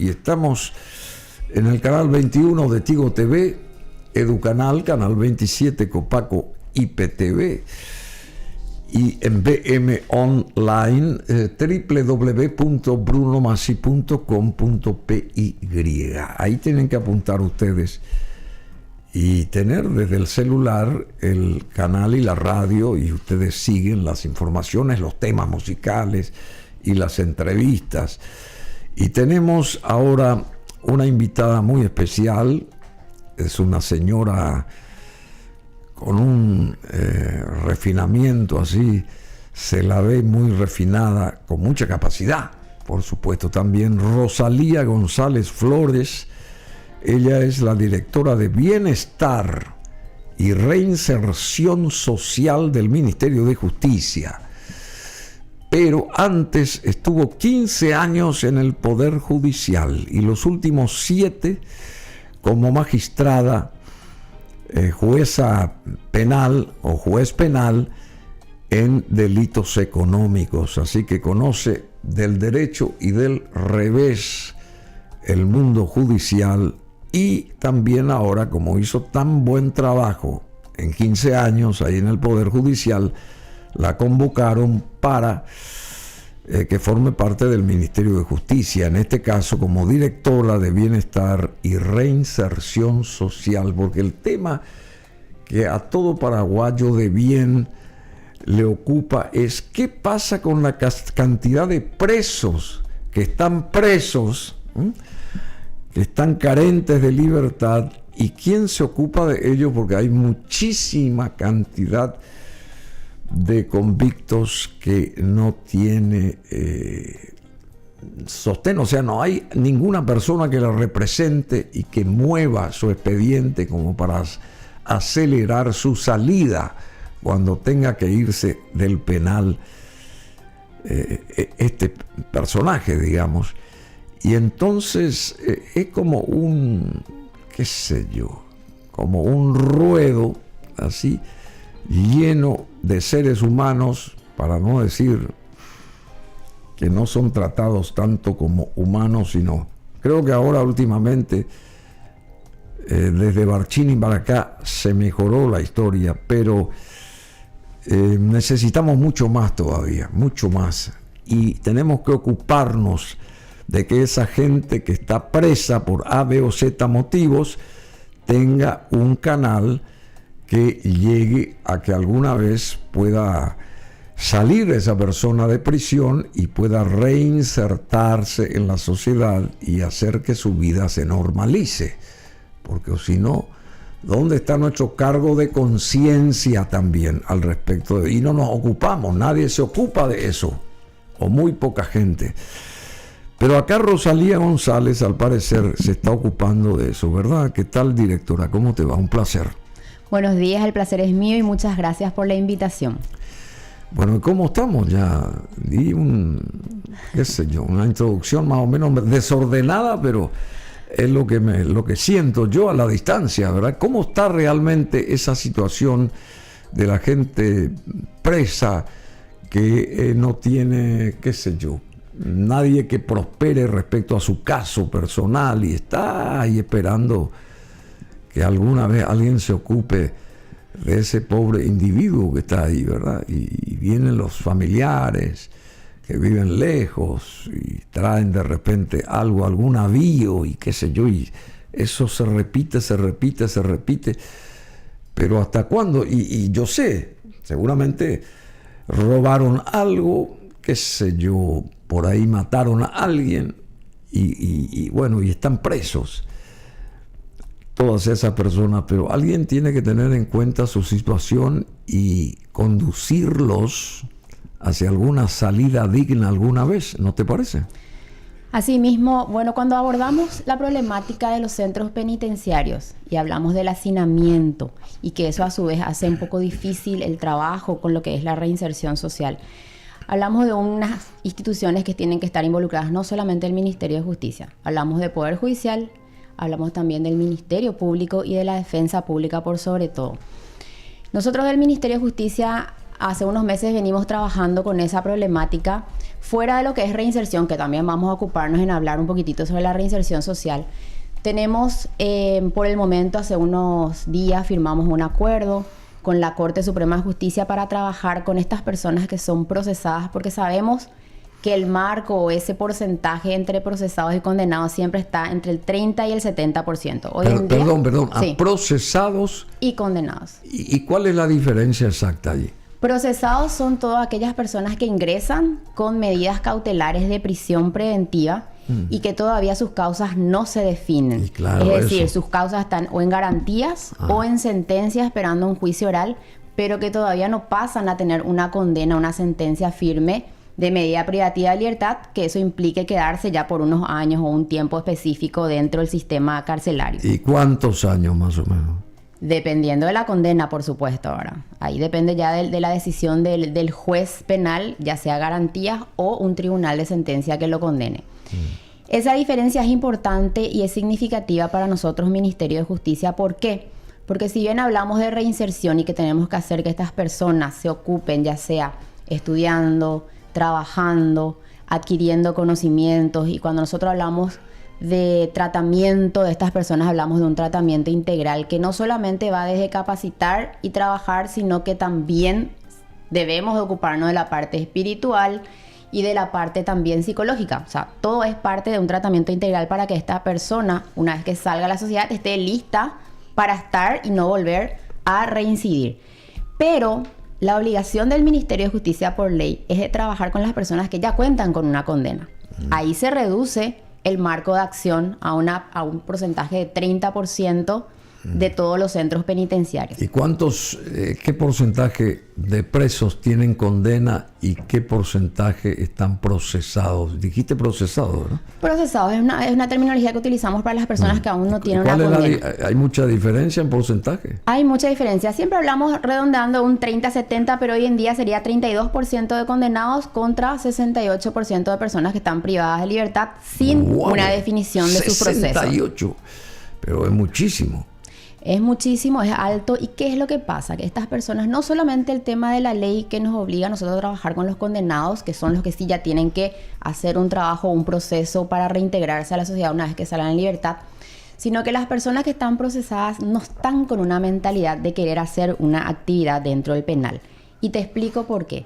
y estamos en el canal 21 de Tigo TV, Educanal, canal 27 Copaco IPTV, y en BM Online, www.brunomasi.com.py. Ahí tienen que apuntar ustedes y tener desde el celular el canal y la radio, y ustedes siguen las informaciones, los temas musicales y las entrevistas. Y tenemos ahora una invitada muy especial. Es una señora con un refinamiento así, se la ve muy refinada, con mucha capacidad, por supuesto. También Rosalía González Flores, ella es la directora de Bienestar y Reinserción Social del Ministerio de Justicia, pero antes estuvo 15 años en el Poder Judicial y los últimos 7 como magistrada, jueza penal o juez penal en delitos económicos. Así que conoce del derecho y del revés el mundo judicial, y también ahora, como hizo tan buen trabajo en 15 años ahí en el Poder Judicial, la convocaron para que forme parte del Ministerio de Justicia, en este caso como directora de Bienestar y Reinserción Social, porque el tema que a todo paraguayo de bien le ocupa es qué pasa con la cantidad de presos que están presos, que están carentes de libertad, y quién se ocupa de ellos, porque hay muchísima cantidad de convictos que no tiene sostén, o sea, no hay ninguna persona que la represente y que mueva su expediente como para acelerar su salida cuando tenga que irse del penal este personaje, digamos. Y entonces es como un, qué sé yo, como un ruedo así, lleno de seres humanos, para no decir que no son tratados tanto como humanos, sino, creo que ahora últimamente, desde Barcini para acá, se mejoró la historia, pero necesitamos mucho más todavía, mucho más, y tenemos que ocuparnos de que esa gente que está presa por A, B o Z motivos tenga un canal que llegue a que alguna vez pueda salir esa persona de prisión y pueda reinsertarse en la sociedad y hacer que su vida se normalice. Porque si no, ¿dónde está nuestro cargo de conciencia también al respecto? Y no nos ocupamos, nadie se ocupa de eso, o muy poca gente. Pero acá Rosalía González, al parecer, se está ocupando de eso, ¿verdad? ¿Qué tal, directora? ¿Cómo te va? Un placer. Buenos días, el placer es mío y muchas gracias por la invitación. Bueno, ¿cómo estamos? Ya di qué sé yo, una introducción más o menos desordenada, pero es lo que siento yo a la distancia, ¿verdad? ¿Cómo está realmente esa situación de la gente presa que no tiene, qué sé yo, nadie que prospere respecto a su caso personal, y está ahí esperando que alguna vez alguien se ocupe de ese pobre individuo que está ahí, ¿verdad? Y vienen los familiares que viven lejos y traen de repente algo, algún avío y qué sé yo, y eso se repite, pero ¿hasta cuándo? Y yo sé, seguramente robaron algo, qué sé yo, por ahí mataron a alguien y bueno, y están presos todas esas personas, pero alguien tiene que tener en cuenta su situación y conducirlos hacia alguna salida digna alguna vez, ¿no te parece? Asimismo, bueno, cuando abordamos la problemática de los centros penitenciarios y hablamos del hacinamiento y que eso a su vez hace un poco difícil el trabajo con lo que es la reinserción social, hablamos de unas instituciones que tienen que estar involucradas, no solamente el Ministerio de Justicia, hablamos de Poder Judicial, hablamos también del Ministerio Público y de la Defensa Pública por sobre todo. Nosotros del Ministerio de Justicia hace unos meses venimos trabajando con esa problemática fuera de lo que es reinserción, que también vamos a ocuparnos en hablar un poquitito sobre la reinserción social. Tenemos, por el momento, hace unos días firmamos un acuerdo con la Corte Suprema de Justicia para trabajar con estas personas que son procesadas, porque sabemos que el marco o ese porcentaje entre procesados y condenados siempre está entre el 30 y el 70%. Hoy en día, perdón, sí, a procesados y condenados. ¿Y cuál es la diferencia exacta allí? Procesados son todas aquellas personas que ingresan con medidas cautelares de prisión preventiva y que todavía sus causas no se definen. Claro, es decir, eso. sus causas están o en garantías o en sentencia esperando un juicio oral, pero que todavía no pasan a tener una condena, una sentencia firme de medida privativa de libertad, que eso implique quedarse ya por unos años o un tiempo específico dentro del sistema carcelario. ¿Y cuántos años más o menos? Dependiendo de la condena, por supuesto, ahora. Ahí depende ya de la decisión del juez penal, ya sea garantías o un tribunal de sentencia que lo condene. Esa diferencia es importante y es significativa para nosotros, Ministerio de Justicia. ¿Por qué? Porque si bien hablamos de reinserción y que tenemos que hacer que estas personas se ocupen, ya sea estudiando, trabajando, adquiriendo conocimientos, y cuando nosotros hablamos de tratamiento de estas personas, hablamos de un tratamiento integral que no solamente va desde capacitar y trabajar, sino que también debemos de ocuparnos de la parte espiritual y de la parte también psicológica. O sea, todo es parte de un tratamiento integral para que esta persona, una vez que salga a la sociedad, esté lista para estar y no volver a reincidir. Pero la obligación del Ministerio de Justicia por ley es de trabajar con las personas que ya cuentan con una condena. Ahí se reduce el marco de acción a un porcentaje de 30% de todos los centros penitenciarios. ¿Y qué porcentaje de presos tienen condena y qué porcentaje están procesados? Dijiste procesados, ¿no? Procesados es una terminología que utilizamos para las personas que aún no tienen una condena. ¿Hay mucha diferencia en porcentaje? Hay mucha diferencia. Siempre hablamos redondeando un 30-70, pero hoy en día sería 32% de condenados contra 68% de personas que están privadas de libertad sin una definición de sus procesos. 68, pero es muchísimo. Es muchísimo, es alto. ¿Y qué es lo que pasa? Que estas personas, no solamente el tema de la ley que nos obliga a nosotros a trabajar con los condenados, que son los que sí ya tienen que hacer un trabajo, un proceso para reintegrarse a la sociedad una vez que salgan en libertad, sino que las personas que están procesadas no están con una mentalidad de querer hacer una actividad dentro del penal. Y te explico por qué.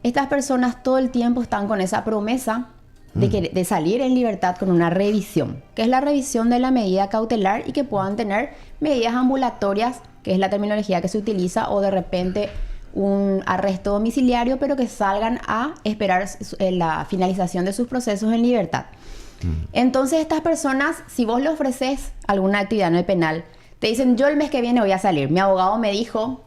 Estas personas todo el tiempo están con esa promesa de salir en libertad con una revisión, que es la revisión de la medida cautelar, y que puedan tener medidas ambulatorias, que es la terminología que se utiliza, o de repente un arresto domiciliario, pero que salgan a esperar la finalización de sus procesos en libertad. Entonces estas personas, si vos le ofreces alguna actividad en el penal, te dicen: yo el mes que viene voy a salir, mi abogado me dijo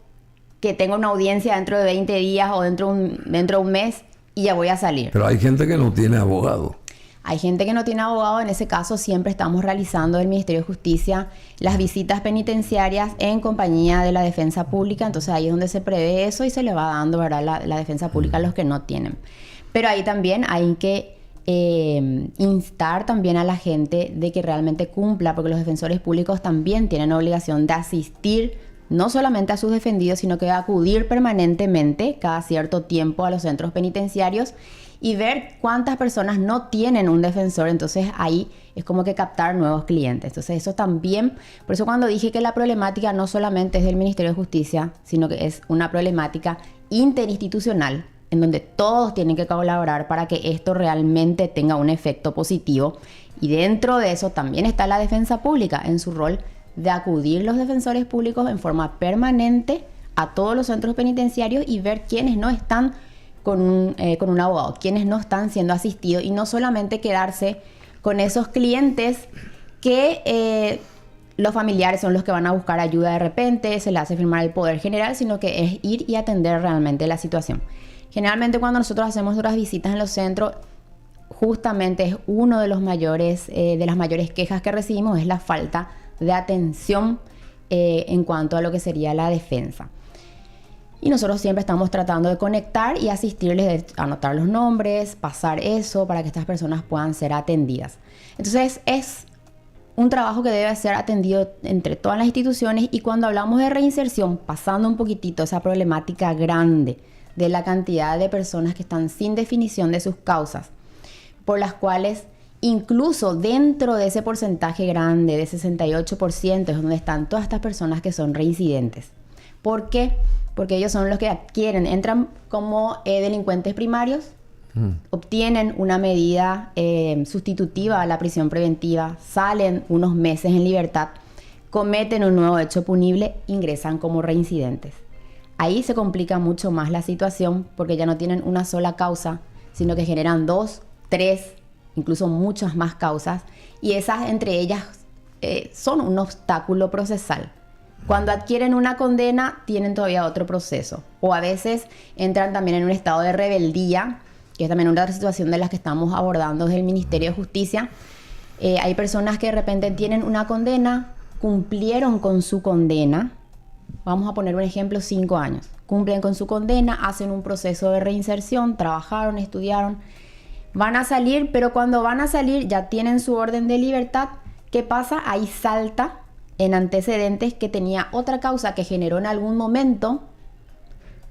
que tengo una audiencia dentro de 20 días o dentro de un mes y ya voy a salir. Pero hay gente que no tiene abogado. Hay gente que no tiene abogado. En ese caso siempre estamos realizando el Ministerio de Justicia las visitas penitenciarias en compañía de la defensa pública. Entonces ahí es donde se prevé eso y se le va dando, ¿verdad?, la defensa pública a los que no tienen. Pero ahí también hay que instar también a la gente de que realmente cumpla, porque los defensores públicos también tienen obligación de asistir no solamente a sus defendidos, sino que de acudir permanentemente cada cierto tiempo a los centros penitenciarios y ver cuántas personas no tienen un defensor. Entonces ahí es como que captar nuevos clientes. Entonces eso también, por eso cuando dije que la problemática no solamente es del Ministerio de Justicia, sino que es una problemática interinstitucional, en donde todos tienen que colaborar para que esto realmente tenga un efecto positivo. Y dentro de eso también está la defensa pública en su rol de acudir los defensores públicos en forma permanente a todos los centros penitenciarios y ver quiénes no están con un abogado, quiénes no están siendo asistidos, y no solamente quedarse con esos clientes que los familiares son los que van a buscar ayuda de repente, se le hace firmar el poder general, sino que es ir y atender realmente la situación. Generalmente cuando nosotros hacemos otras visitas en los centros, justamente es uno de las mayores quejas que recibimos, es la falta de atención en cuanto a lo que sería la defensa. Y nosotros siempre estamos tratando de conectar y asistirles, de anotar los nombres, pasar eso para que estas personas puedan ser atendidas. Entonces es un trabajo que debe ser atendido entre todas las instituciones. Y cuando hablamos de reinserción, pasando un poquitito esa problemática grande de la cantidad de personas que están sin definición de sus causas, por las cuales incluso dentro de ese porcentaje grande de 68% es donde están todas estas personas que son reincidentes. ¿Por qué? Porque ellos son los que adquieren, entran como delincuentes primarios, obtienen una medida sustitutiva a la prisión preventiva, salen unos meses en libertad, cometen un nuevo hecho punible, ingresan como reincidentes. Ahí se complica mucho más la situación porque ya no tienen una sola causa, sino que generan 2, 3, incluso muchas más causas, y esas entre ellas son un obstáculo procesal. Cuando adquieren una condena, tienen todavía otro proceso. O a veces entran también en un estado de rebeldía, que es también una situación de las que estamos abordando desde el Ministerio de Justicia. Hay personas que de repente tienen una condena, cumplieron con su condena. Vamos a poner un ejemplo, 5 años. Cumplen con su condena, hacen un proceso de reinserción, trabajaron, estudiaron. Van a salir, pero cuando van a salir ya tienen su orden de libertad. ¿Qué pasa? Ahí salta en antecedentes que tenía otra causa que generó en algún momento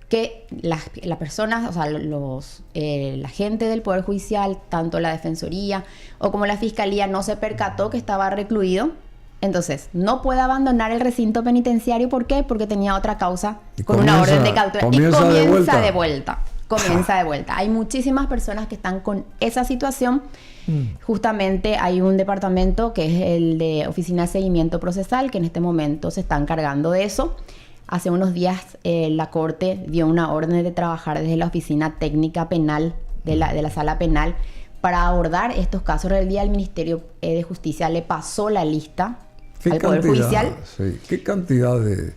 que las personas, o sea, la gente del Poder Judicial, tanto la Defensoría o como la Fiscalía, no se percató que estaba recluido. Entonces, no puede abandonar el recinto penitenciario. ¿Por qué? Porque tenía otra causa con una orden de captura. Y comienza de vuelta. Comienza de vuelta. Hay muchísimas personas que están con esa situación. Justamente hay un departamento que es el de Oficina de Seguimiento Procesal, que en este momento se está encargando de eso. Hace unos días la Corte dio una orden de trabajar desde la Oficina Técnica Penal de la Sala Penal para abordar estos casos. El día el Ministerio de Justicia le pasó la lista al Poder Judicial. Sí. ¿Qué cantidad de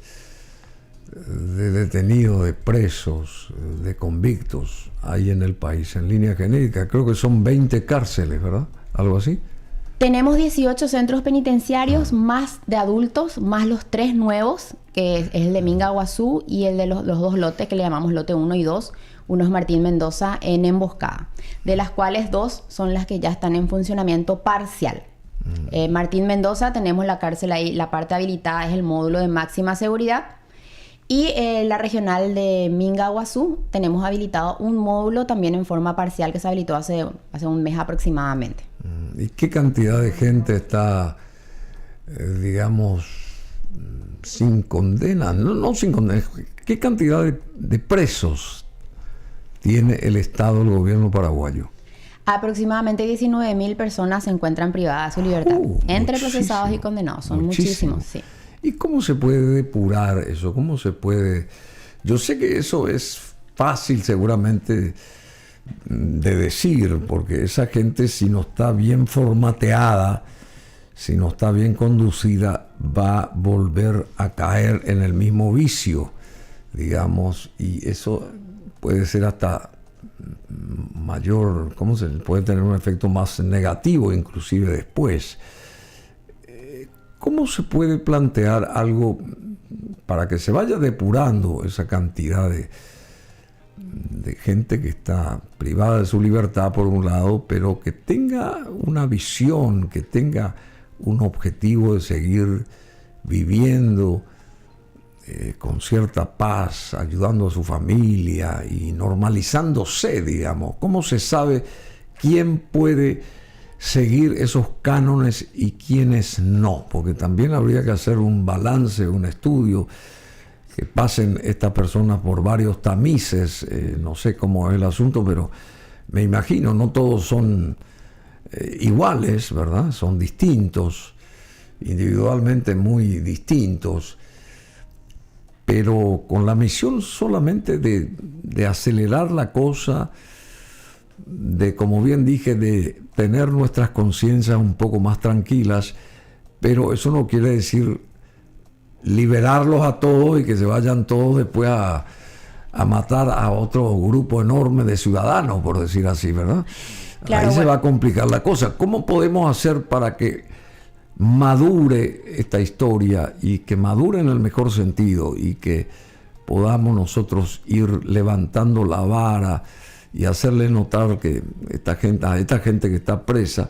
detenidos, de presos, de convictos hay en el país en línea genérica? Creo que son 20 cárceles, ¿verdad? Algo así. Tenemos 18 centros penitenciarios más de adultos, más los 3 nuevos, que es el de Minga Guazú y el de los 2 lotes que le llamamos lote 1 y 2. Uno es Martín Mendoza en Emboscada, de las cuales 2 son las que ya están en funcionamiento parcial. Martín Mendoza, tenemos la cárcel ahí, la parte habilitada es el módulo de máxima seguridad. Y la regional de Minga Guazú, tenemos habilitado un módulo también en forma parcial que se habilitó hace un mes aproximadamente. ¿Y qué cantidad de gente está, digamos, sin condena? No sin condena. ¿Qué cantidad de presos tiene el Estado, el gobierno paraguayo? Aproximadamente 19.000 personas se encuentran privadas de su libertad, entre procesados y condenados. Son muchísimos, sí. ¿Y cómo se puede depurar eso? ¿Cómo se puede...? Yo sé que eso es fácil seguramente de decir, porque esa gente, si no está bien formateada, si no está bien conducida, va a volver a caer en el mismo vicio, digamos, y eso puede ser hasta mayor, puede tener un efecto más negativo inclusive después. ¿Cómo se puede plantear algo para que se vaya depurando esa cantidad de gente que está privada de su libertad por un lado, pero que tenga una visión, que tenga un objetivo de seguir viviendo con cierta paz, ayudando a su familia y normalizándose, digamos? ¿Cómo se sabe quién puede seguir esos cánones y quiénes no? Porque también habría que hacer un balance, un estudio, que pasen estas personas por varios tamices. No sé cómo es el asunto, pero me imagino, no todos son iguales, ¿verdad? Son distintos, individualmente muy distintos, pero con la misión solamente de acelerar la cosa, de, como bien dije, de tener nuestras conciencias un poco más tranquilas, pero eso no quiere decir liberarlos a todos y que se vayan todos después a matar a otro grupo enorme de ciudadanos, por decir así, ¿verdad? Claro, ahí se va a complicar la cosa. ¿Cómo podemos hacer para que madure esta historia y que madure en el mejor sentido y que podamos nosotros ir levantando la vara y hacerle notar que a esta gente que está presa,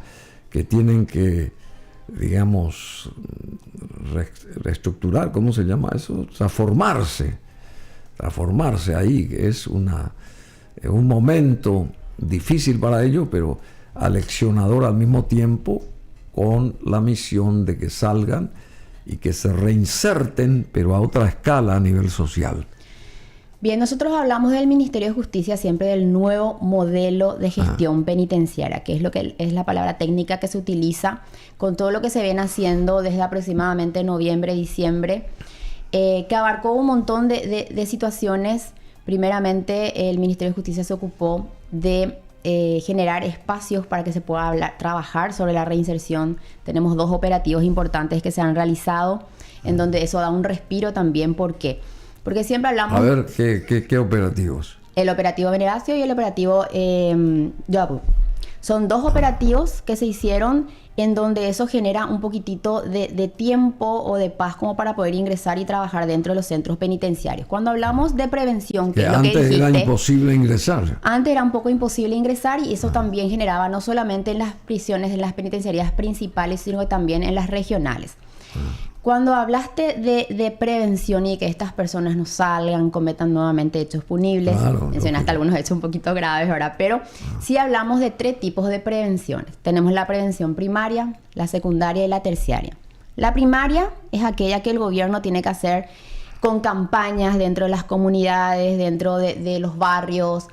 que tienen que, digamos, reestructurar, ¿cómo se llama eso? O sea, formarse, transformarse ahí, que es un momento difícil para ellos, pero aleccionador al mismo tiempo, con la misión de que salgan y que se reinserten, pero a otra escala a nivel social. Bien, nosotros hablamos del Ministerio de Justicia siempre del nuevo modelo de gestión penitenciaria, que es lo que es la palabra técnica que se utiliza con todo lo que se viene haciendo desde aproximadamente noviembre, diciembre, que abarcó un montón de situaciones. Primeramente, el Ministerio de Justicia se ocupó de generar espacios para que se pueda trabajar sobre la reinserción. Tenemos 2 operativos importantes que se han realizado, en donde eso da un respiro también. ¿Por qué? Porque siempre hablamos... A ver, ¿qué operativos? El operativo Veneracio y el operativo Yabu. Son 2 operativos que se hicieron en donde eso genera un poquitito de tiempo o de paz como para poder ingresar y trabajar dentro de los centros penitenciarios. Cuando hablamos de prevención, que es lo antes que dijiste, era imposible ingresar. Antes era un poco imposible ingresar, y eso también generaba no solamente en las prisiones, en las penitenciarías principales, sino también en las regionales. Cuando hablaste de prevención y que estas personas no salgan, cometan nuevamente hechos punibles, mencionaste algunos hechos un poquito graves, ¿verdad? Pero sí hablamos de 3 tipos de prevenciones. Tenemos la prevención primaria, la secundaria y la terciaria. La primaria es aquella que el gobierno tiene que hacer con campañas dentro de las comunidades, dentro de los barrios,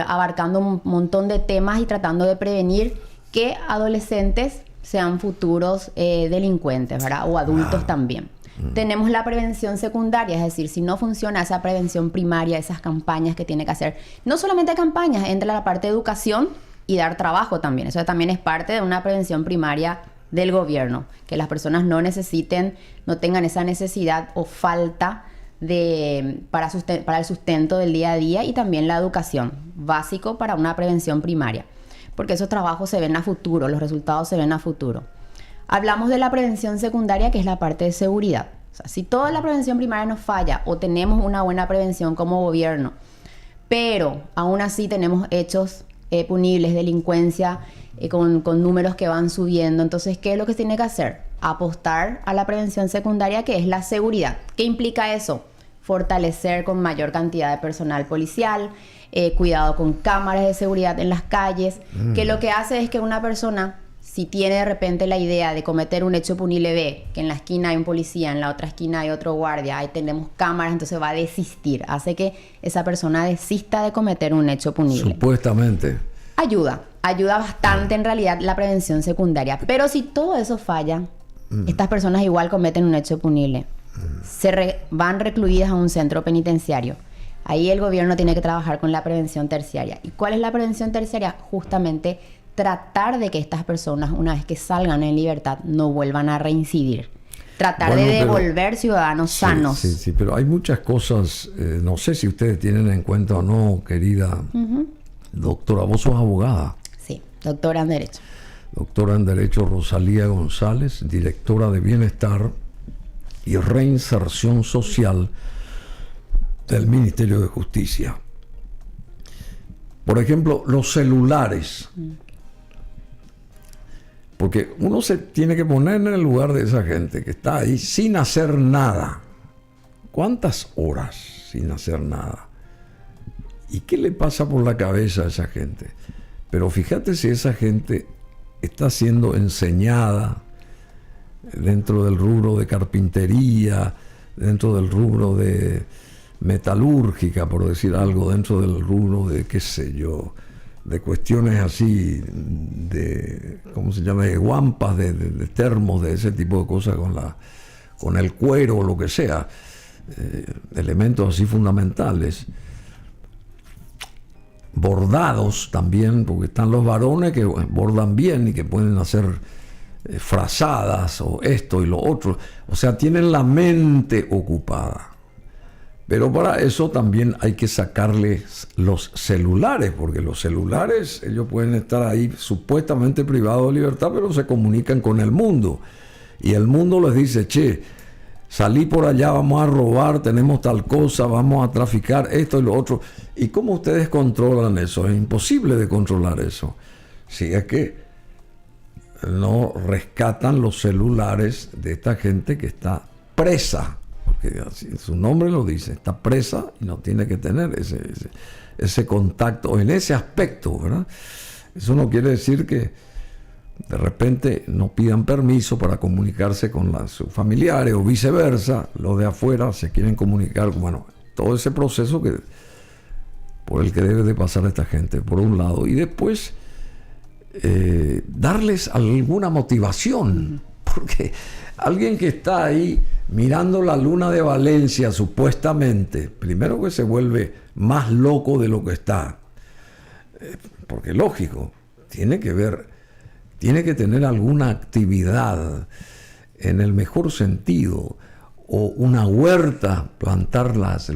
abarcando un montón de temas y tratando de prevenir que adolescentes sean futuros delincuentes, ¿verdad? O adultos también. Tenemos la prevención secundaria, es decir, si no funciona esa prevención primaria, esas campañas que tiene que hacer, no solamente campañas, entra la parte de educación y dar trabajo también. Eso también es parte de una prevención primaria del gobierno, que las personas no tengan esa necesidad o falta para el sustento del día a día, y también la educación, básico para una prevención primaria, porque esos trabajos se ven a futuro, los resultados se ven a futuro. Hablamos de la prevención secundaria, que es la parte de seguridad. O sea, si toda la prevención primaria nos falla o tenemos una buena prevención como gobierno, pero aún así tenemos hechos punibles, delincuencia con números que van subiendo, entonces, ¿qué es lo que se tiene que hacer? Apostar a la prevención secundaria, que es la seguridad. ¿Qué implica eso? Fortalecer con mayor cantidad de personal policial, cuidado con cámaras de seguridad en las calles, que lo que hace es que una persona, si tiene de repente la idea de cometer un hecho punible, ve que en la esquina hay un policía, en la otra esquina hay otro guardia, ahí tenemos cámaras, entonces va a desistir, hace que esa persona desista de cometer un hecho punible. Supuestamente. Ayuda bastante en realidad la prevención secundaria, pero si todo eso falla, estas personas igual cometen un hecho punible, van recluidas a un centro penitenciario. Ahí el gobierno tiene que trabajar con la prevención terciaria. ¿Y cuál es la prevención terciaria? Justamente tratar de que estas personas, una vez que salgan en libertad, no vuelvan a reincidir. Tratar de devolver ciudadanos sanos. Sí, pero hay muchas cosas, no sé si ustedes tienen en cuenta o no, querida doctora. Vos sos abogada. Sí, doctora en Derecho. Doctora en Derecho Rosalía González, directora de Bienestar y Reinserción Social del Ministerio de Justicia. Por ejemplo, los celulares. Porque uno se tiene que poner en el lugar de esa gente que está ahí sin hacer nada. ¿Cuántas horas sin hacer nada? ¿Y qué le pasa por la cabeza a esa gente? Pero fíjate si esa gente está siendo enseñada dentro del rubro de carpintería, dentro del rubro de metalúrgica, por decir algo, dentro del rubro de, qué sé yo, de cuestiones así, de, ¿cómo se llama?, de guampas, de termos, de ese tipo de cosas, con el cuero o lo que sea, elementos así fundamentales. Bordados también, porque están los varones que bordan bien y que pueden hacer frazadas o esto y lo otro. O sea, tienen la mente ocupada. Pero para eso también hay que sacarles los celulares, porque los celulares, ellos pueden estar ahí supuestamente privados de libertad, pero se comunican con el mundo. Y el mundo les dice, che, salí por allá, vamos a robar, tenemos tal cosa, vamos a traficar esto y lo otro. ¿Y cómo ustedes controlan eso? Es imposible de controlar eso. Si es que no rescatan los celulares de esta gente que está presa. porque así, su nombre lo dice, está presa y no tiene que tener ese contacto en ese aspecto, ¿verdad? Eso no quiere decir que de repente no pidan permiso para comunicarse con sus familiares o viceversa, los de afuera se quieren comunicar, bueno, todo ese proceso por el que debe de pasar esta gente, por un lado, y después darles alguna motivación, porque alguien que está ahí mirando la luna de Valencia supuestamente, primero que se vuelve más loco de lo que está, porque lógico, tiene que tener alguna actividad en el mejor sentido, o una huerta, plantar las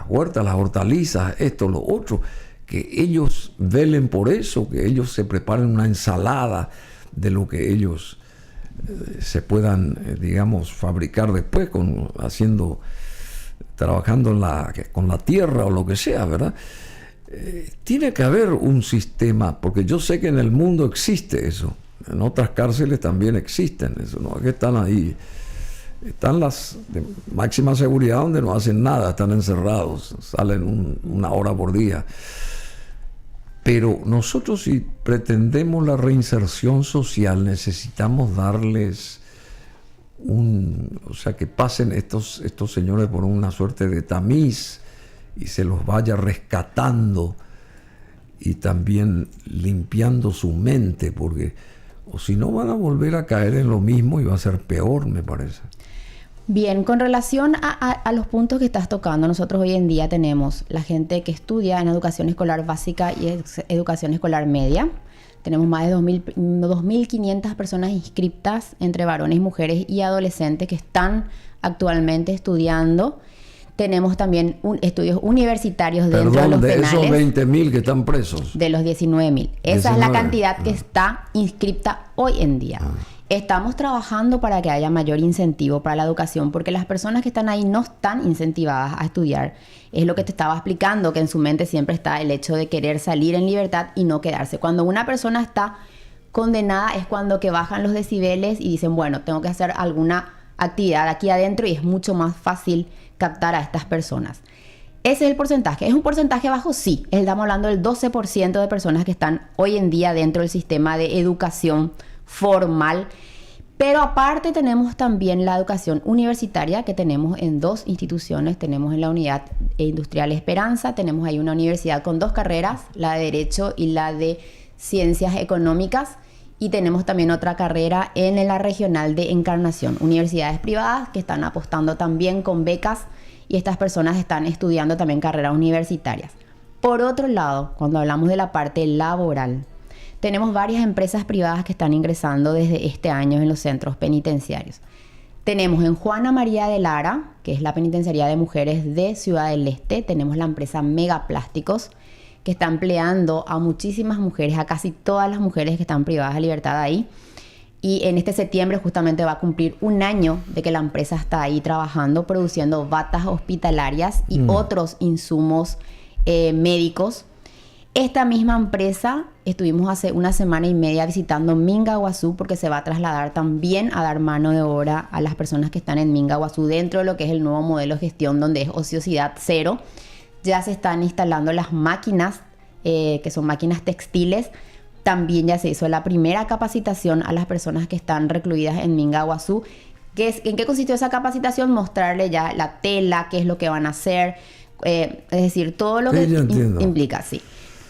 huertas, las hortalizas, esto, lo otro, que ellos velen por eso, que ellos se preparen una ensalada de lo que ellos se puedan, digamos, fabricar después, trabajando con la tierra o lo que sea, ¿verdad? Tiene que haber un sistema, porque yo sé que en el mundo existe eso, en otras cárceles también existen eso, ¿no? Que están ahí, están las de máxima seguridad donde no hacen nada, están encerrados, salen una hora por día. Pero nosotros, si pretendemos la reinserción social, necesitamos darles o sea, que pasen estos señores por una suerte de tamiz y se los vaya rescatando y también limpiando su mente, porque o si no van a volver a caer en lo mismo y va a ser peor, me parece. Bien, con relación a los puntos que estás tocando, nosotros hoy en día tenemos la gente que estudia en educación escolar básica y educación escolar media. Tenemos más de 2.500 personas inscriptas entre varones, mujeres y adolescentes que están actualmente estudiando. Tenemos también estudios universitarios dentro de los penales. De esos 20.000 que están presos. De los 19.000. Esa es la cantidad que está inscripta hoy en día. Estamos trabajando para que haya mayor incentivo para la educación, porque las personas que están ahí no están incentivadas a estudiar. Es lo que te estaba explicando, que en su mente siempre está el hecho de querer salir en libertad y no quedarse. Cuando una persona está condenada es cuando que bajan los decibeles y dicen, bueno, tengo que hacer alguna actividad aquí adentro, y es mucho más fácil captar a estas personas. Ese es el porcentaje. ¿Es un porcentaje bajo? Sí. Estamos hablando del 12% de personas que están hoy en día dentro del sistema de educación formal. Pero aparte tenemos también la educación universitaria, que tenemos en 2 instituciones. Tenemos en la Unidad Industrial Esperanza, tenemos ahí una universidad con 2 carreras, la de Derecho y la de Ciencias Económicas. Y tenemos también otra carrera en la regional de Encarnación. Universidades privadas que están apostando también con becas, y estas personas están estudiando también carreras universitarias. Por otro lado, cuando hablamos de la parte laboral, tenemos varias empresas privadas que están ingresando desde este año en los centros penitenciarios. Tenemos en Juana María de Lara, que es la penitenciaría de mujeres de Ciudad del Este, tenemos la empresa Megaplásticos, que está empleando a muchísimas mujeres, a casi todas las mujeres que están privadas de libertad ahí. Y en este septiembre justamente va a cumplir 1 año de que la empresa está ahí trabajando, produciendo batas hospitalarias y otros insumos médicos. Esta misma empresa estuvimos hace 1 semana y media visitando Mingaguazú, porque se va a trasladar también a dar mano de obra a las personas que están en Mingaguazú dentro de lo que es el nuevo modelo de gestión, donde es ociosidad cero. Ya se están instalando las máquinas, que son máquinas textiles. También ya se hizo la primera capacitación a las personas que están recluidas en Mingaguazú. ¿En qué consistió esa capacitación? Mostrarle ya la tela, qué es lo que van a hacer, es decir, todo lo que implica, sí.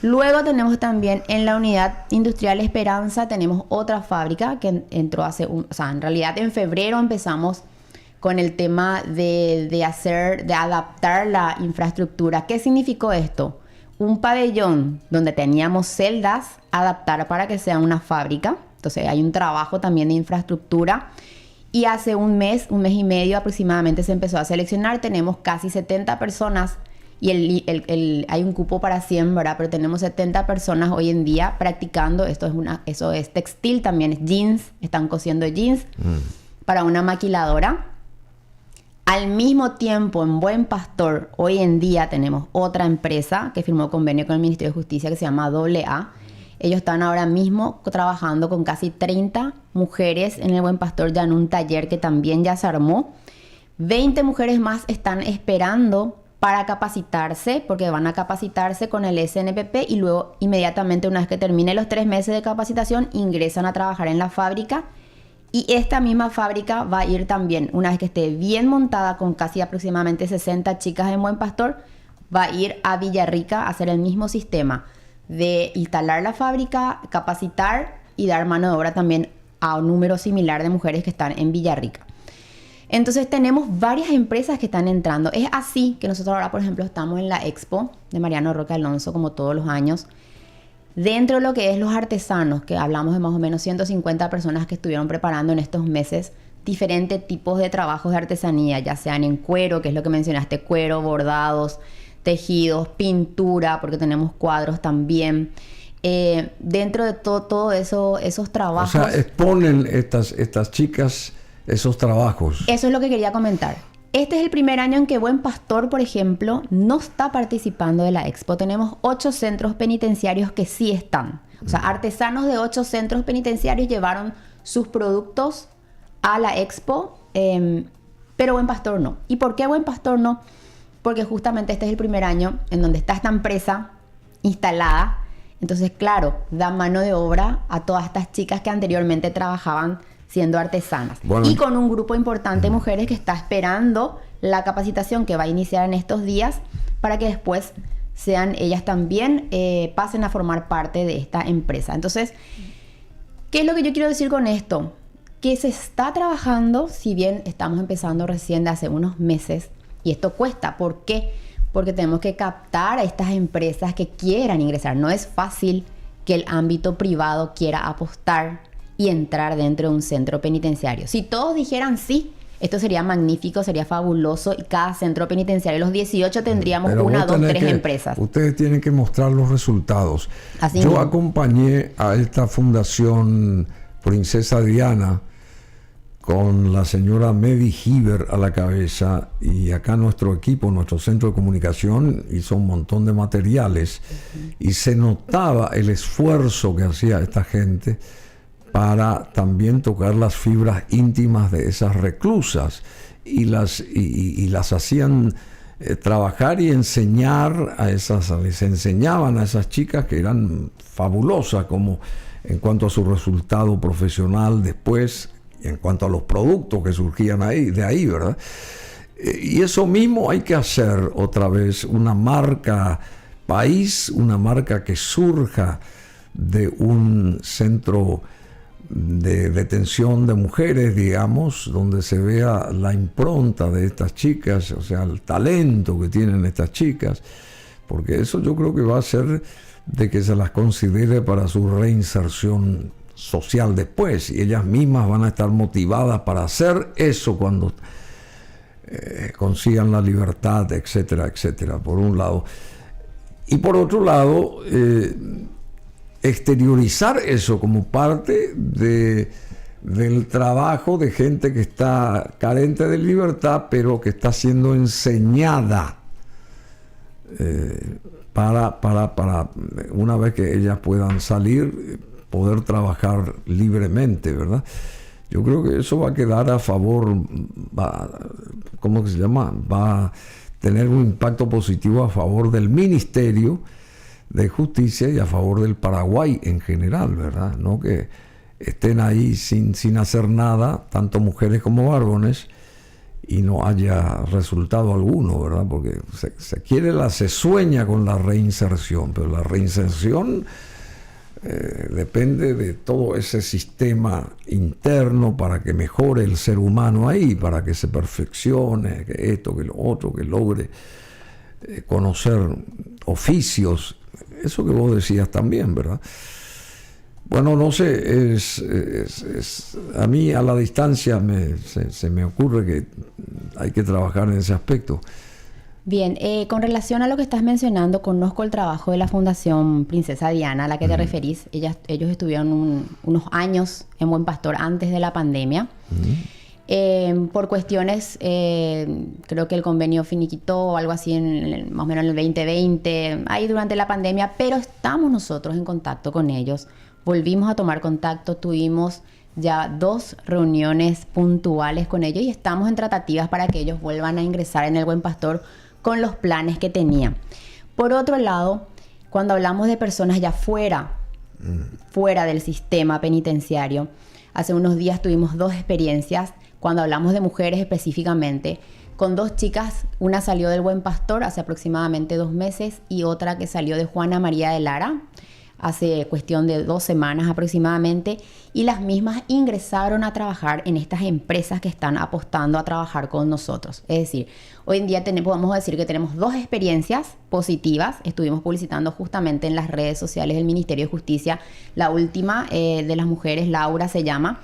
Luego tenemos también en la Unidad Industrial Esperanza, tenemos otra fábrica que entró en realidad en febrero empezamos con el tema de adaptar la infraestructura. ¿Qué significó esto? Un pabellón donde teníamos celdas, adaptar para que sea una fábrica. Entonces hay un trabajo también de infraestructura. Y hace un mes y medio aproximadamente se empezó a seleccionar. Tenemos casi 70 personas y hay un cupo para 100, ¿verdad? Pero tenemos 70 personas hoy en día practicando. Eso es textil, también es jeans. Están cosiendo jeans para una maquiladora. Al mismo tiempo, en Buen Pastor, hoy en día tenemos otra empresa que firmó convenio con el Ministerio de Justicia que se llama AA. Ellos están ahora mismo trabajando con casi 30 mujeres en el Buen Pastor, ya en un taller que también ya se armó, 20 mujeres más están esperando para capacitarse, porque van a capacitarse con el SNPP y luego inmediatamente, una vez que termine los 3 meses de capacitación, ingresan a trabajar en la fábrica. Y esta misma fábrica va a ir también, una vez que esté bien montada con casi aproximadamente 60 chicas en Buen Pastor, va a ir a Villarrica a hacer el mismo sistema de instalar la fábrica, capacitar y dar mano de obra también a un número similar de mujeres que están en Villarrica. Entonces tenemos varias empresas que están entrando. Es así que nosotros ahora, por ejemplo, estamos en la Expo de Mariano Roque Alonso, como todos los años. Dentro de lo que es los artesanos, que hablamos de más o menos 150 personas que estuvieron preparando en estos meses diferentes tipos de trabajos de artesanía, ya sean en cuero, que es lo que mencionaste, cuero, bordados, tejidos, pintura, porque tenemos cuadros también. Dentro de todo eso, esos trabajos... O sea, exponen estas chicas esos trabajos. Eso es lo que quería comentar. Este es el primer año en que Buen Pastor, por ejemplo, no está participando de la Expo. Tenemos 8 centros penitenciarios que sí están. O sea, artesanos de 8 centros penitenciarios llevaron sus productos a la Expo, pero Buen Pastor no. ¿Y por qué Buen Pastor no? Porque justamente este es el primer año en donde está esta empresa instalada. Entonces, claro, da mano de obra a todas estas chicas que anteriormente trabajaban siendo artesanas. Bueno, y con un grupo importante de mujeres que está esperando la capacitación que va a iniciar en estos días para que después sean ellas también, pasen a formar parte de esta empresa. Entonces, ¿qué es lo que yo quiero decir con esto? Que se está trabajando, si bien estamos empezando recién de hace unos meses, y esto cuesta. ¿Por qué? Porque tenemos que captar a estas empresas que quieran ingresar. No es fácil que el ámbito privado quiera apostar y entrar dentro de un centro penitenciario. Si todos dijeran sí, esto sería magnífico, sería fabuloso, y cada centro penitenciario, los 18 tendríamos 1, 2, 3 empresas. Ustedes tienen que mostrar los resultados. Yo acompañé a esta fundación Princesa Diana con la señora Medi Hiver a la cabeza, y acá nuestro equipo, nuestro centro de comunicación hizo un montón de materiales, y se notaba el esfuerzo que hacía esta gente para también tocar las fibras íntimas de esas reclusas, y las hacían trabajar y enseñar a les enseñaban a esas chicas, que eran fabulosas como en cuanto a su resultado profesional después, y en cuanto a los productos que surgían de ahí, ¿verdad? Y eso mismo hay que hacer otra vez, una marca país, una marca que surja de un centro de detención de mujeres, digamos, donde se vea la impronta de estas chicas, o sea, el talento que tienen estas chicas, porque eso yo creo que va a hacer de que se las considere para su reinserción social después, y ellas mismas van a estar motivadas para hacer eso cuando consigan la libertad, etcétera, etcétera, por un lado. Y por otro lado, exteriorizar eso como parte del trabajo de gente que está carente de libertad, pero que está siendo enseñada para una vez que ellas puedan salir, poder trabajar libremente, ¿verdad? Yo creo que eso va a quedar a favor, ¿cómo se llama? Va a tener un impacto positivo a favor del Ministerio de Justicia y a favor del Paraguay en general, ¿verdad? No que estén ahí sin hacer nada, tanto mujeres como varones, y no haya resultado alguno, ¿verdad? Porque se sueña con la reinserción, pero la reinserción depende de todo ese sistema interno para que mejore el ser humano ahí, para que se perfeccione, que esto, que lo otro, que logre conocer oficios. Eso que vos decías también, ¿verdad? Bueno, no sé, a mí a la distancia se me ocurre que hay que trabajar en ese aspecto. Bien, con relación a lo que estás mencionando, conozco el trabajo de la Fundación Princesa Diana a la que te referís. Ellos estuvieron unos años en Buen Pastor antes de la pandemia. Por cuestiones, creo que el convenio finiquitó o algo así más o menos en el 2020, ahí durante la pandemia, pero estamos nosotros en contacto con ellos. Volvimos a tomar contacto, tuvimos ya 2 reuniones puntuales con ellos y estamos en tratativas para que ellos vuelvan a ingresar en el Buen Pastor con los planes que tenían. Por otro lado, cuando hablamos de personas ya fuera del sistema penitenciario, hace unos días tuvimos 2 experiencias, cuando hablamos de mujeres específicamente, con 2 chicas, una salió del Buen Pastor hace aproximadamente 2 meses y otra que salió de Juana María de Lara hace cuestión de 2 semanas aproximadamente, y las mismas ingresaron a trabajar en estas empresas que están apostando a trabajar con nosotros. Es decir, hoy en día podemos decir que tenemos 2 experiencias positivas. Estuvimos publicitando justamente en las redes sociales del Ministerio de Justicia, la última de las mujeres, Laura se llama,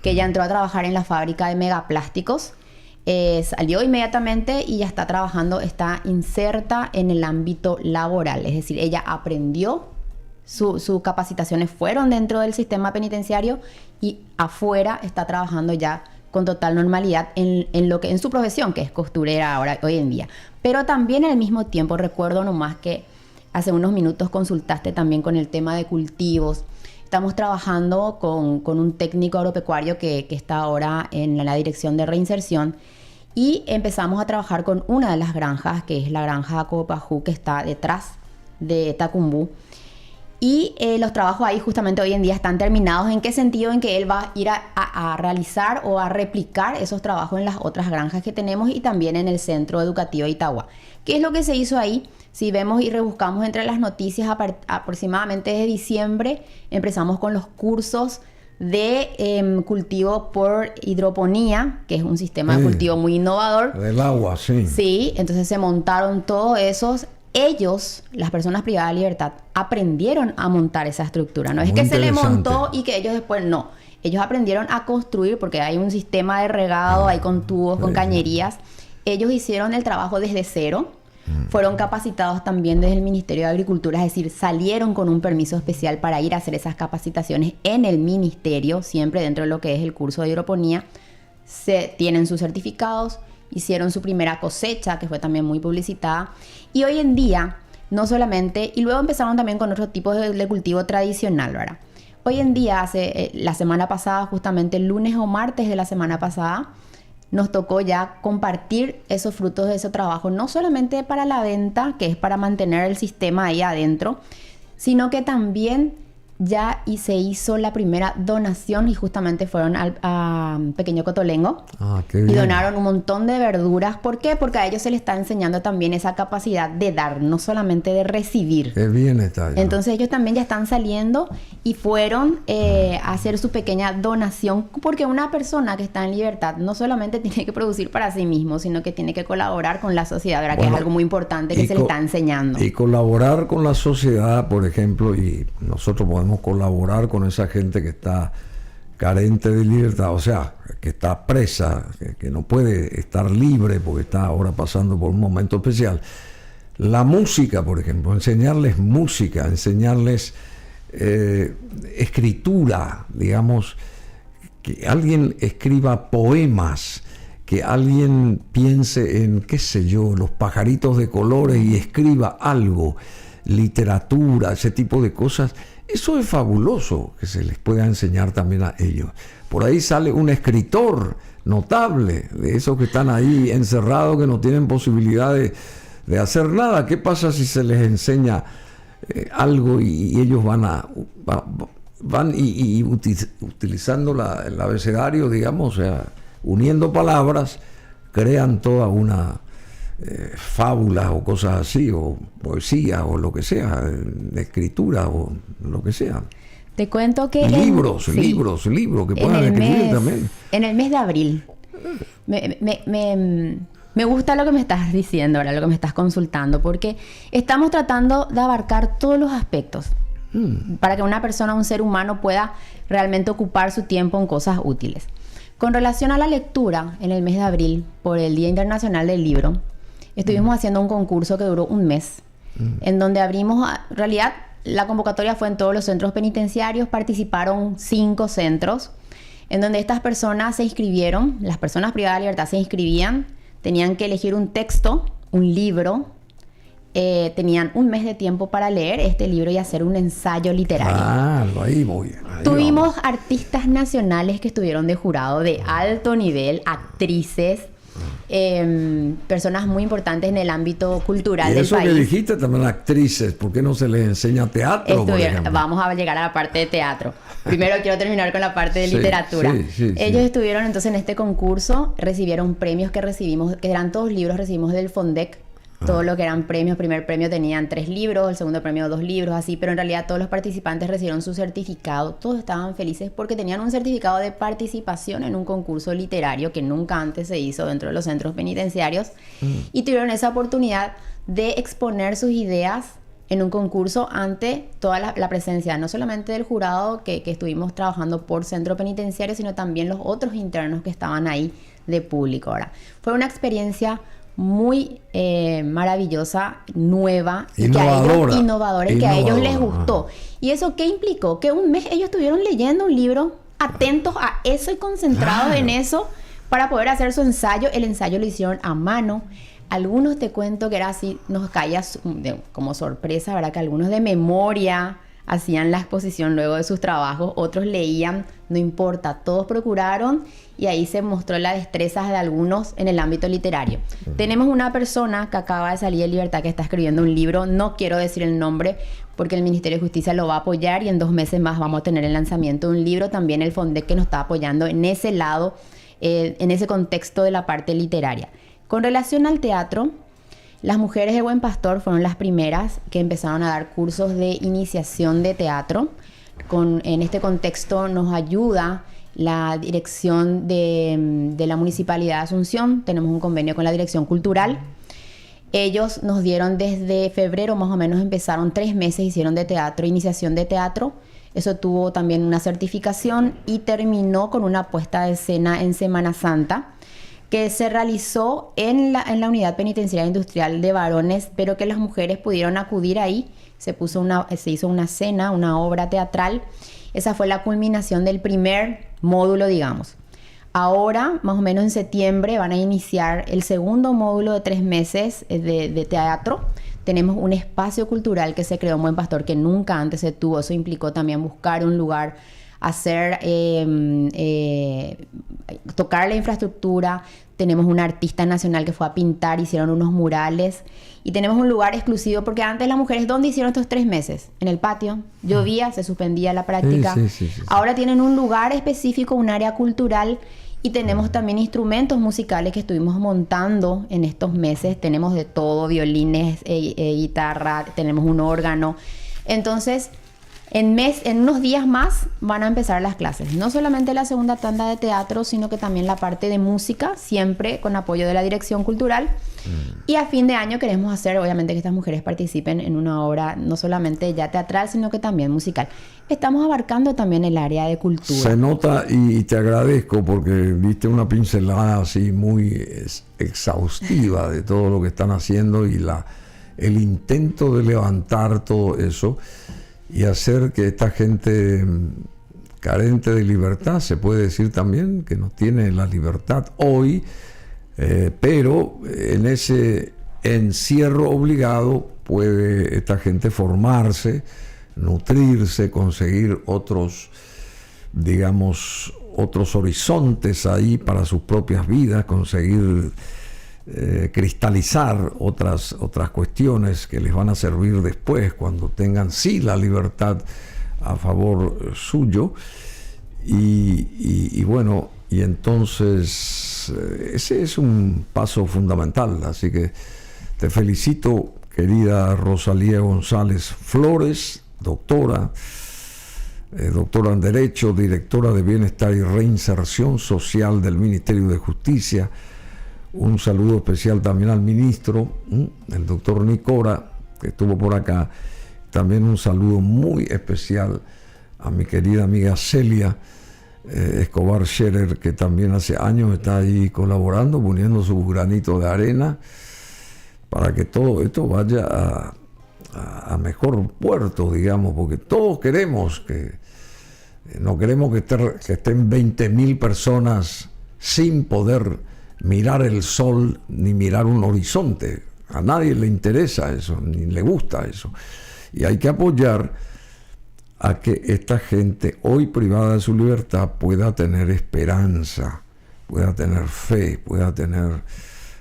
que ella entró a trabajar en la fábrica de megaplásticos. Salió inmediatamente y ya está trabajando, está inserta en el ámbito laboral. Es decir, ella aprendió, sus capacitaciones fueron dentro del sistema penitenciario y afuera está trabajando ya con total normalidad en su profesión, que es costurera hoy en día. Pero también al mismo tiempo recuerdo nomás que hace unos minutos consultaste también con el tema de cultivos. Estamos trabajando con un técnico agropecuario que está ahora en la dirección de reinserción y empezamos a trabajar con una de las granjas, que es la granja Copajú, que está detrás de Tacumbú. Y los trabajos ahí justamente hoy en día están terminados. ¿En qué sentido? En que él va a ir a realizar o a replicar esos trabajos en las otras granjas que tenemos y también en el Centro Educativo de Itagua. ¿Qué es lo que se hizo ahí? Si vemos y rebuscamos entre las noticias, aproximadamente desde diciembre empezamos con los cursos de cultivo por hidroponía, que es un sistema de cultivo muy innovador. Del agua, sí. Sí, entonces se montaron todos esos. Ellos, las personas privadas de libertad, aprendieron a montar esa estructura. No es que se le montó y que ellos después no. Ellos aprendieron a construir porque hay un sistema de regado, hay con tubos, con cañerías. Ellos hicieron el trabajo desde cero. Fueron capacitados también desde el Ministerio de Agricultura, es decir, salieron con un permiso especial para ir a hacer esas capacitaciones en el ministerio, siempre dentro de lo que es el curso de hidroponía. Tienen sus certificados, hicieron su primera cosecha, que fue también muy publicitada. Y hoy en día, no solamente, y luego empezaron también con otros tipos de cultivo tradicional, ¿verdad? Hoy en día, la semana pasada, justamente el lunes o martes de la semana pasada, nos tocó ya compartir esos frutos de ese trabajo, no solamente para la venta, que es para mantener el sistema ahí adentro, sino que también ya se hizo la primera donación y justamente fueron a Pequeño Cotolengo y donaron un montón de verduras. ¿Por qué? Porque a ellos se les está enseñando también esa capacidad de dar, no solamente de recibir. Qué bien está. Entonces ellos también ya están saliendo y fueron a hacer su pequeña donación, porque una persona que está en libertad no solamente tiene que producir para sí mismo, sino que tiene que colaborar con la sociedad, ¿verdad? Bueno, que es algo muy importante que se le está enseñando. Y colaborar con la sociedad, por ejemplo, y nosotros podemos colaborar con esa gente que está carente de libertad, o sea, que está presa, que no puede estar libre porque está ahora pasando por un momento especial. La música, por ejemplo, enseñarles música, enseñarles escritura, digamos, que alguien escriba poemas, que alguien piense en, qué sé yo, los pajaritos de colores y escriba algo, literatura, ese tipo de cosas. Eso es fabuloso que se les pueda enseñar también a ellos. Por ahí sale un escritor notable de esos que están ahí encerrados, que no tienen posibilidad de hacer nada. ¿Qué pasa si se les enseña algo y ellos van utilizando el abecedario, digamos, o sea, uniendo palabras, crean toda una fábulas o cosas así, o poesía o lo que sea, escritura o lo que sea. Te cuento que libros que puedan escribir también. En el mes de abril me gusta lo que me estás diciendo ahora, lo que me estás consultando, porque estamos tratando de abarcar todos los aspectos para que una persona, un ser humano, pueda realmente ocupar su tiempo en cosas útiles. Con relación a la lectura, en el mes de abril, por el Día Internacional del Libro, estuvimos haciendo un concurso que duró un mes, en donde abrimos, en realidad, la convocatoria fue en todos los centros penitenciarios, participaron 5 centros, en donde estas personas se inscribieron, las personas privadas de libertad se inscribían, tenían que elegir un texto, un libro, tenían un mes de tiempo para leer este libro y hacer un ensayo literario. Ahí voy. Tuvimos artistas nacionales que estuvieron de jurado de alto nivel, actrices, personas muy importantes en el ámbito cultural del país. Y eso que dijiste también, actrices, ¿por qué no se les enseña teatro? Vamos a llegar a la parte de teatro. Primero quiero terminar con la parte de literatura. Ellos estuvieron entonces en este concurso, recibieron premios que recibimos, que eran todos libros, recibimos del Fondec. Todo lo que eran premios, primer premio tenían 3 libros, el segundo premio 2 libros, así, pero en realidad todos los participantes recibieron su certificado, todos estaban felices porque tenían un certificado de participación en un concurso literario que nunca antes se hizo dentro de los centros penitenciarios y tuvieron esa oportunidad de exponer sus ideas en un concurso ante toda la presencia, no solamente del jurado que estuvimos trabajando por centro penitenciario, sino también los otros internos que estaban ahí de público. Ahora, fue una experiencia muy maravillosa, nueva, innovadora y que a ellos les gustó. ¿Y eso qué implicó? Que un mes ellos estuvieron leyendo un libro, atentos a eso y concentrados en eso para poder hacer su ensayo. El ensayo lo hicieron a mano. Algunos te cuento que era así, nos caía como sorpresa, ¿verdad? Que algunos de memoria hacían la exposición luego de sus trabajos, otros leían, no importa, todos procuraron y ahí se mostró la destreza de algunos en el ámbito literario. Tenemos una persona que acaba de salir de libertad que está escribiendo un libro, no quiero decir el nombre porque el Ministerio de Justicia lo va a apoyar y en 2 meses más vamos a tener el lanzamiento de un libro, también el Fondec que nos está apoyando en ese lado, en ese contexto de la parte literaria. Con relación al teatro, las mujeres de Buen Pastor fueron las primeras que empezaron a dar cursos de iniciación de teatro. En este contexto nos ayuda la dirección de la Municipalidad de Asunción. Tenemos un convenio con la Dirección Cultural. Ellos nos dieron desde febrero, más o menos empezaron 3 meses, hicieron de teatro, iniciación de teatro. Eso tuvo también una certificación y terminó con una puesta de escena en Semana Santa, que se realizó en la Unidad Penitenciaria Industrial de Varones, pero que las mujeres pudieron acudir ahí. Se hizo una cena, una obra teatral. Esa fue la culminación del primer módulo, digamos. Ahora, más o menos en septiembre, van a iniciar el segundo módulo de 3 meses de teatro. Tenemos un espacio cultural que se creó en Buen Pastor que nunca antes se tuvo. Eso implicó también buscar un lugar, tocar la infraestructura. Tenemos una artista nacional que fue a pintar, hicieron unos murales y tenemos un lugar exclusivo porque antes las mujeres, ¿dónde hicieron estos 3 meses? En el patio, llovía, se suspendía la práctica. Sí. Ahora tienen un lugar específico, un área cultural y tenemos también instrumentos musicales que estuvimos montando en estos meses. Tenemos de todo, violines, guitarra, tenemos un órgano. Entonces, en unos días más van a empezar las clases. No solamente la segunda tanda de teatro, sino que también la parte de música, siempre con apoyo de la Dirección Cultural. Y a fin de año queremos hacer, obviamente, que estas mujeres participen en una obra no solamente ya teatral, sino que también musical. Estamos abarcando también el área de cultura. Se nota y te agradezco porque viste una pincelada así muy exhaustiva de todo lo que están haciendo y el intento de levantar todo eso y hacer que esta gente carente de libertad, se puede decir también que no tiene la libertad hoy, pero en ese encierro obligado puede esta gente formarse, nutrirse, conseguir otros horizontes ahí para sus propias vidas, conseguir cristalizar otras cuestiones que les van a servir después cuando tengan sí la libertad a favor suyo y bueno, y entonces ese es un paso fundamental, así que te felicito, querida Rosalía González Flores, doctora en Derecho, directora de Bienestar y Reinserción Social del Ministerio de Justicia. Un saludo especial también al ministro, el doctor Nicora, que estuvo por acá. También un saludo muy especial a mi querida amiga Celia Escobar Scherer, que también hace años está ahí colaborando, poniendo su granito de arena para que todo esto vaya a mejor puerto, digamos, porque todos queremos no queremos que estén 20.000 personas sin poder mirar el sol ni mirar un horizonte. A nadie le interesa eso, ni le gusta eso. Y hay que apoyar a que esta gente, hoy privada de su libertad, pueda tener esperanza, pueda tener fe, pueda tener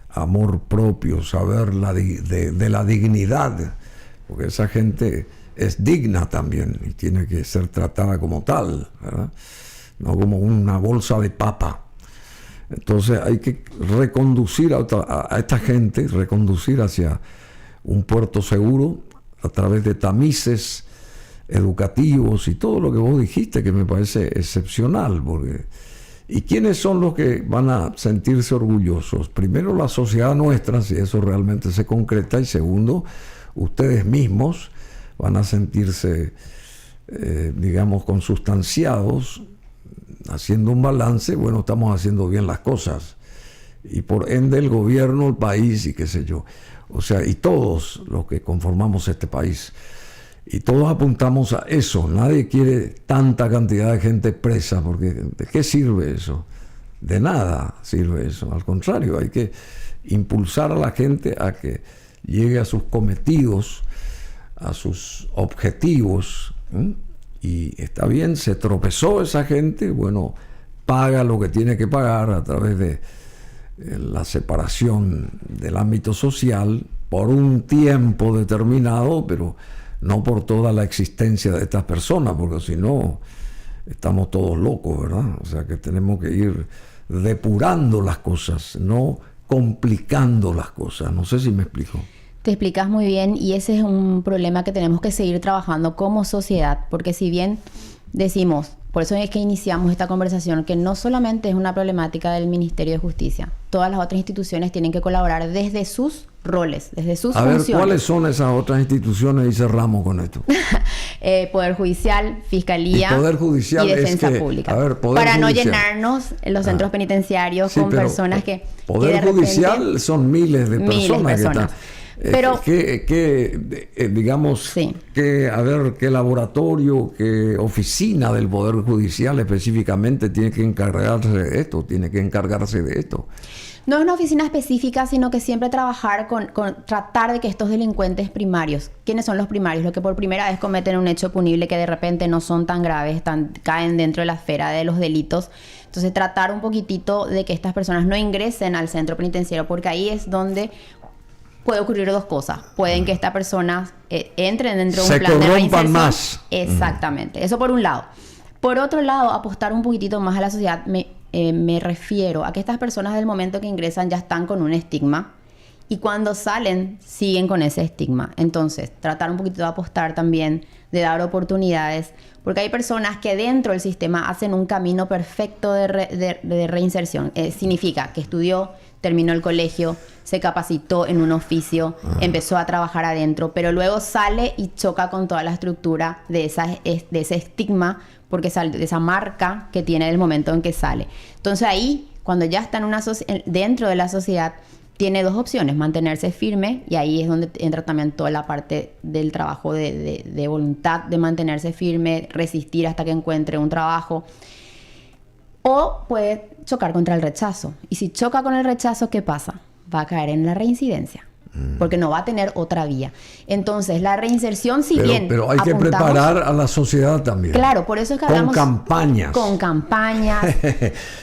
amor propio, saber de la dignidad, porque esa gente es digna también y tiene que ser tratada como tal, ¿verdad? No como una bolsa de papa. Entonces hay que reconducir a esta gente, reconducir hacia un puerto seguro a través de tamices educativos y todo lo que vos dijiste, que me parece excepcional. ¿Y quiénes son los que van a sentirse orgullosos? Primero, la sociedad nuestra, si eso realmente se concreta, y segundo, ustedes mismos van a sentirse, digamos, consustanciados, haciendo un balance. Bueno, estamos haciendo bien las cosas, y por ende el gobierno, el país y qué sé yo, o sea, y todos los que conformamos este país, y todos apuntamos a eso. Nadie quiere tanta cantidad de gente presa, porque ¿de qué sirve eso? De nada sirve eso. Al contrario, hay que impulsar a la gente a que llegue a sus cometidos, a sus objetivos. Y está bien, se tropezó esa gente, bueno, paga lo que tiene que pagar a través de la separación del ámbito social por un tiempo determinado, pero no por toda la existencia de estas personas, porque si no, estamos todos locos, ¿verdad? O sea que tenemos que ir depurando las cosas, no complicando las cosas. No sé si me explico. Te explicas muy bien, y ese es un problema que tenemos que seguir trabajando como sociedad, porque si bien decimos, por eso es que iniciamos esta conversación, que no solamente es una problemática del Ministerio de Justicia, todas las otras instituciones tienen que colaborar desde sus roles, desde sus funciones. A ver, ¿cuáles son esas otras instituciones? Y cerramos con esto. Poder Judicial, Fiscalía y, Poder Judicial y Defensa Pública. A ver, para judicial. No llenarnos los centros penitenciarios con personas que... Poder Judicial son miles de personas. Que están... Pero, digamos, sí. ¿Qué laboratorio, qué oficina del Poder Judicial específicamente tiene que encargarse de esto? No es una oficina específica, sino que siempre trabajar con tratar de que estos delincuentes primarios, ¿quiénes son los primarios? Los que por primera vez cometen un hecho punible que de repente no son tan graves, caen dentro de la esfera de los delitos. Entonces tratar un poquitito de que estas personas no ingresen al centro penitenciario, porque ahí es donde puede ocurrir dos cosas. Pueden que estas personas entren dentro de un plan de reinserción. Más. Exactamente. Eso por un lado. Por otro lado, apostar un poquitito más a la sociedad. Me refiero a que estas personas del momento que ingresan ya están con un estigma, y cuando salen siguen con ese estigma. Entonces, tratar un poquito de apostar también, de dar oportunidades, porque hay personas que dentro del sistema hacen un camino perfecto de reinserción. Significa que estudió, terminó el colegio, se capacitó en un oficio, empezó a trabajar adentro, pero luego sale y choca con toda la estructura de ese estigma, porque sale de esa marca que tiene del momento en que sale. Entonces ahí, cuando ya está dentro de la sociedad, tiene dos opciones: mantenerse firme, y ahí es donde entra también toda la parte del trabajo de voluntad, de mantenerse firme, resistir hasta que encuentre un trabajo. O puede chocar contra el rechazo. Y si choca con el rechazo, ¿qué pasa? Va a caer en la reincidencia, porque no va a tener otra vía. Entonces, la reinserción, pero hay que preparar a la sociedad también. Claro, por eso es que hablamos... Con campañas.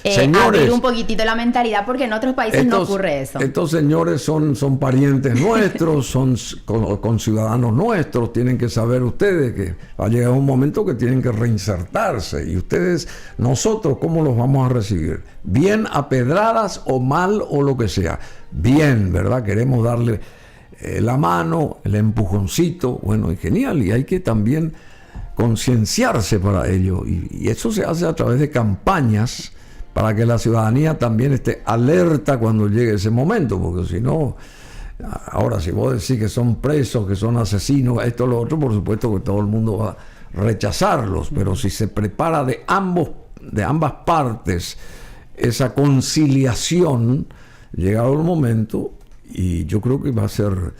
Señores, abrir un poquitito la mentalidad, porque en otros países no ocurre eso. Estos señores son parientes nuestros, son conciudadanos nuestros. Tienen que saber ustedes que va a llegar un momento que tienen que reinsertarse. Y ustedes, nosotros, ¿cómo los vamos a recibir? Bien a pedradas o mal o lo que sea. Bien, ¿verdad? Queremos darle la mano, el empujoncito, bueno, y genial, y hay que también concienciarse para ello, y eso se hace a través de campañas para que la ciudadanía también esté alerta cuando llegue ese momento, porque si no, ahora si vos decís que son presos, que son asesinos, esto, lo otro, por supuesto que todo el mundo va a rechazarlos, pero si se prepara de ambas partes esa conciliación, llegado el momento, y yo creo que va a ser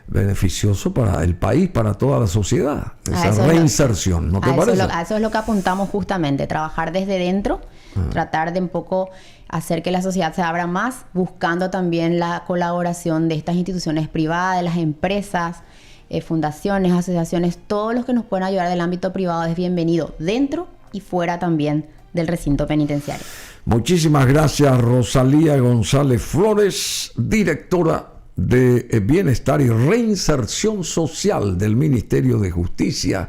beneficioso para el país, para toda la sociedad. Esa reinserción, ¿no te parece? A eso es lo que apuntamos justamente, trabajar desde dentro, tratar de un poco hacer que la sociedad se abra más, buscando también la colaboración de estas instituciones privadas, de las empresas, fundaciones, asociaciones, todos los que nos puedan ayudar del ámbito privado es bienvenido, dentro y fuera también del recinto penitenciario. Muchísimas gracias, Rosalía González Flores, directora de Bienestar y Reinserción Social del Ministerio de Justicia.